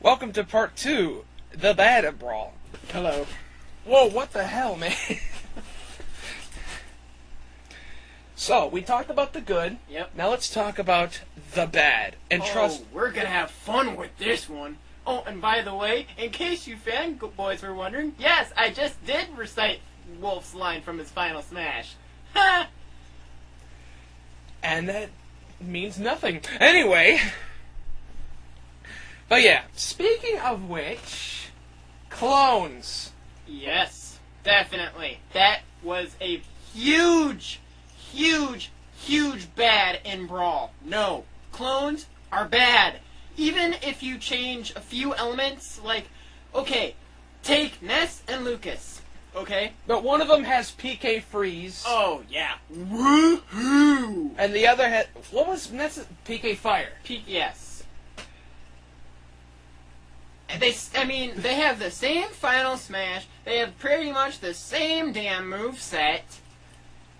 Welcome to part 2, the bad brawl. Hello. Whoa, what the hell, man? So, we talked about the good. Yep. Now let's talk about the bad. And trust... we're gonna have fun with this one. Oh, and by the way, in case you fanboys were wondering, yes, I just did recite Wolf's line from his final smash. Ha! And that means nothing. Anyway... But yeah, speaking of which... Clones. Yes, definitely. That was a huge bad in Brawl. No, clones are bad. Even if you change a few elements, like, okay, take Ness and Lucas, okay? But one of them has PK freeze. Oh, yeah. Woohoo! And the other had... What was Ness? PK fire. Yes. They have the same final smash. They have pretty much the same damn moveset.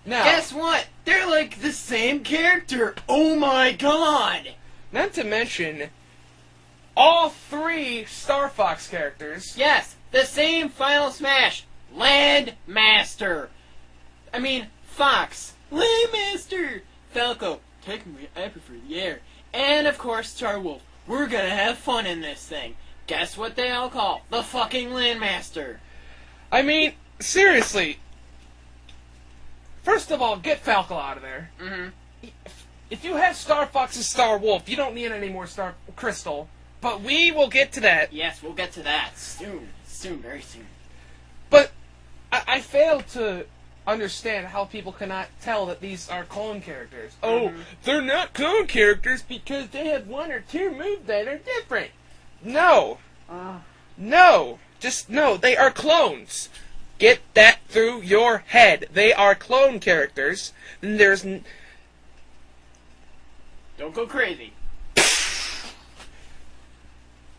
Now, guess what? They're like the same character. Oh my god! Not to mention, all 3 Star Fox characters. Yes, the same final smash. Landmaster. Fox. Landmaster. Falco. Technically, I prefer the air. And of course, Star Wolf. We're gonna have fun in this thing. Guess what they all call? The fucking Landmaster. I mean, seriously. First of all, get Falco out of there. Mm-hmm. If you have Star Fox and Star Wolf, you don't need any more Star Crystal. But we will get to that. Yes, we'll get to that soon. Soon, very soon. But I fail to understand how people cannot tell that these are clone characters. Mm-hmm. Oh, they're not clone characters because they have 1 or 2 moves that are different. No. No. Just no. They are clones. Get that through your head. They are clone characters. And there's... Don't go crazy.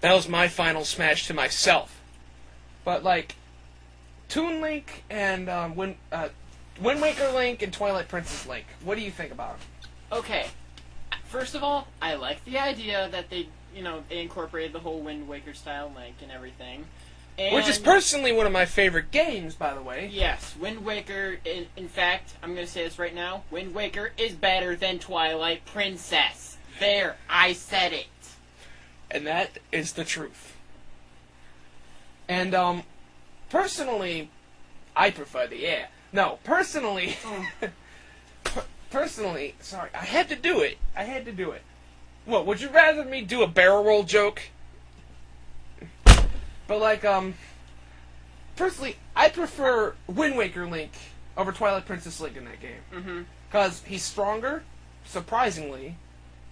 That was my final smash to myself. But, like, Toon Link and Wind Waker Link and Twilight Princess Link, what do you think about them? Okay. First of all, I like the idea that they incorporated the whole Wind Waker style Link and everything. And which is personally one of my favorite games, by the way. Yes, Wind Waker, in fact, I'm going to say this right now, Wind Waker is better than Twilight Princess. There, I said it. And that is the truth. And, personally, I prefer the air. No, personally, personally, sorry, I had to do it. What, would you rather me do a barrel roll joke? But, like, personally, I prefer Wind Waker Link over Twilight Princess Link in that game. Mm-hmm. Because he's stronger, surprisingly,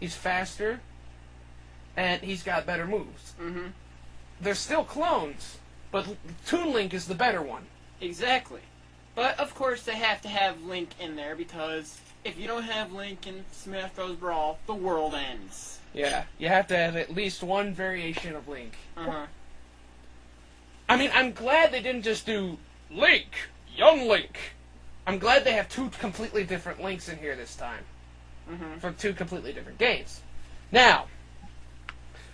he's faster, and he's got better moves. Mm-hmm. They're still clones, but Toon Link is the better one. Exactly. But, of course, they have to have Link in there, because if you don't have Link in Smash Bros. Brawl, the world ends. Yeah, you have to have at least one variation of Link. Uh-huh. I mean, I'm glad they didn't just do Link, Young Link. I'm glad they have 2 completely different Links in here this time. Mm-hmm. For 2 completely different games. Now,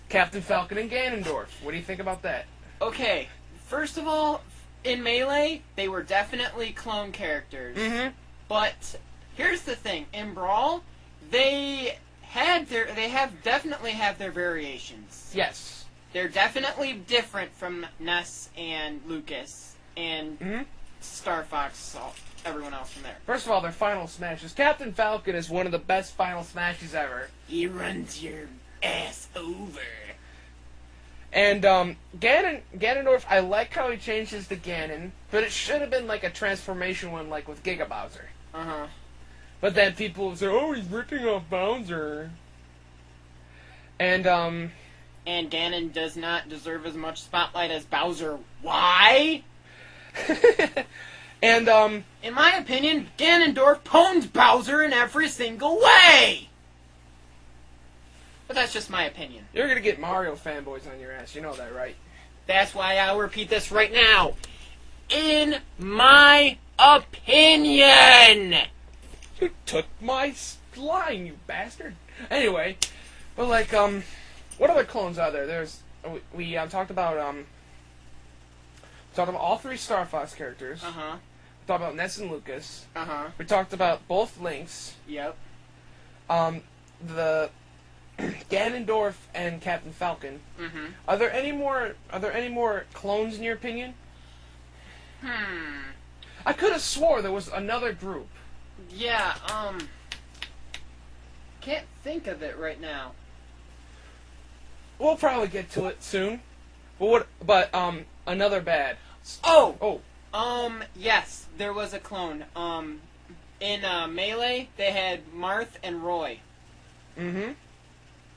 Captain Falcon and Ganondorf. What do you think about that? Okay, first of all, in Melee, they were definitely clone characters. Mm-hmm. But here's the thing: in Brawl, they definitely have their variations. Yes. They're definitely different from Ness and Lucas and Star Fox, everyone else from there. First of all, their final smashes. Captain Falcon is one of the best final smashes ever. He runs your ass over. And, Ganondorf, I like how he changes to Ganon, but it should have been like a transformation one, like with Giga Bowser. Uh-huh. But then people say, oh, he's ripping off Bowser. And Ganon does not deserve as much spotlight as Bowser. Why? And, in my opinion, Ganondorf pwned Bowser in every single way! But that's just my opinion. You're gonna get Mario fanboys on your ass, you know that, right? That's why I'll repeat this right now. In my opinion! You took my line, you bastard. Anyway, but like, what other clones are there? There's we talked about all three Star Fox characters. Uh-huh. We talked about Ness and Lucas. Uh-huh. We talked about both Links. Yep. The Ganondorf and Captain Falcon. Mm-hmm. Are there any more clones in your opinion? I could have swore there was another group. Yeah, can't think of it right now. We'll probably get to it soon. But another bad. Oh! Yes, there was a clone. In Melee, they had Marth and Roy. Mm-hmm.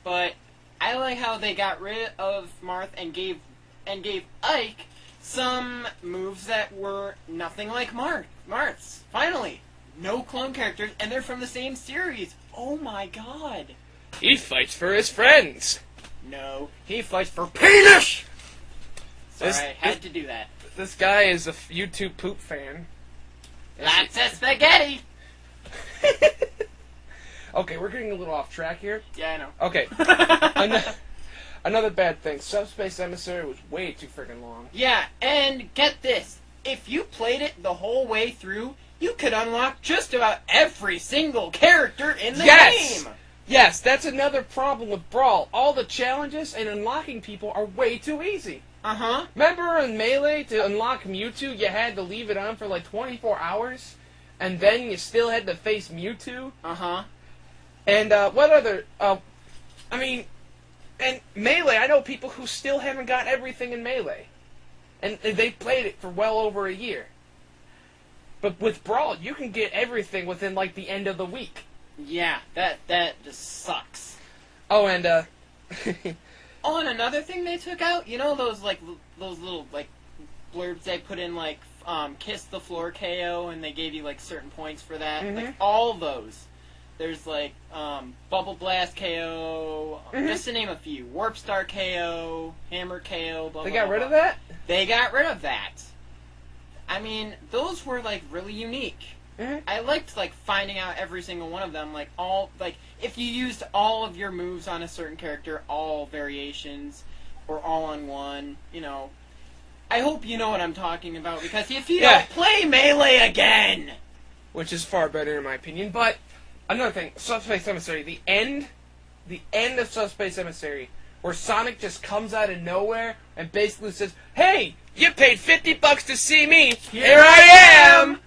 But I like how they got rid of Marth and gave Ike some moves that were nothing like Marth's. Finally! No clone characters, and they're from the same series. Oh my god. He fights for his friends. No, he fights for penis! Sorry, I had to do that. This guy is a YouTube poop fan. Lots of spaghetti! Okay, we're getting a little off track here. Yeah, I know. Okay. Another bad thing. Subspace Emissary was way too freaking long. Yeah, and get this. If you played it the whole way through, you could unlock just about every single character in the game! Yes, that's another problem with Brawl. All the challenges and unlocking people are way too easy. Uh-huh. Remember in Melee, to unlock Mewtwo, you had to leave it on for like 24 hours? And then you still had to face Mewtwo? Uh-huh. And what other... and Melee, I know people who still haven't got everything in Melee. And they played it for well over a year. But with Brawl, you can get everything within, like, the end of the week. Yeah, that just sucks. Oh, and, Oh, and another thing they took out, you know those little, like, blurbs they put in, like, Kiss the Floor KO, and they gave you, like, certain points for that? Mm-hmm. Like, all those. There's, like, Bubble Blast KO, just to name a few. Warp Star KO, Hammer KO, blah, They blah, got blah, rid blah. of that? They got rid of that. I mean, those were, like, really unique. Mm-hmm. I liked, like, finding out every single one of them, like, if you used all of your moves on a certain character, all variations, or all on one, you know. I hope you know what I'm talking about, because if you don't play Melee again! Which is far better in my opinion, but another thing, Subspace Emissary, the end of Subspace Emissary, where Sonic just comes out of nowhere and basically says, "Hey, you paid $50 to see me, here I am!"